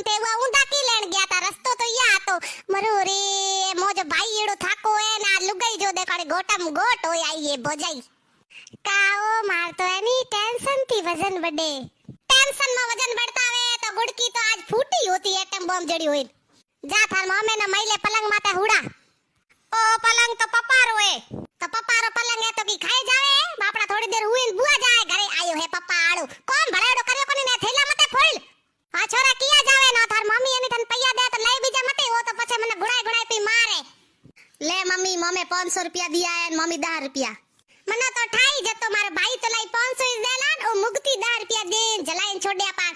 ને તે ઊંધા કી લેણ ગયા તા રસ્તો તો યા હતો મરો રે મોજ ભાઈ એડો થાકો હે ના લુગાઈ જો દેખાડે ગોટમ ગોટ હોય આઈએ ભોજાઈ કાઓ માર તો એની ટેન્શન થી વજન બડે ટેન્શન માં વજન બઢતા આવે તો ગુડકી તો આજ ફૂટી હોતી એટમ બોમ્બ જડી હોય જા થાર મમ્મી ને મઈલે પલંગ માથે હુડા ઓ પલંગ તો પપ્પારો હે તો પપ્પારો પલંગ હે તો કી ખાઈ જાવે બાપડા થોડી દેર હુઈન બુઆ જાય ઘરે આયો હે પપ્પા આળો કોણ ભલાડો કર્યો કોની ને થેલા મતે ફોડ આ છોરા કિયા જાવે ના થાર મમ્મી એની તન પૈયા દે તો લઈ બીજા મતે હો તો પછી મને ગુણાઈ ગુણાઈ પી મારે લે મમ્મી મમે 500 રૂપિયા દિયા હે મમ્મી 10 રૂપિયા મને તો ઠાઈ જતો મારો ભાઈ તો લઈ 500 જ દેલાન ઓ મુગતી 10 રૂપિયા દેન જલાઈન છોડ્યા પા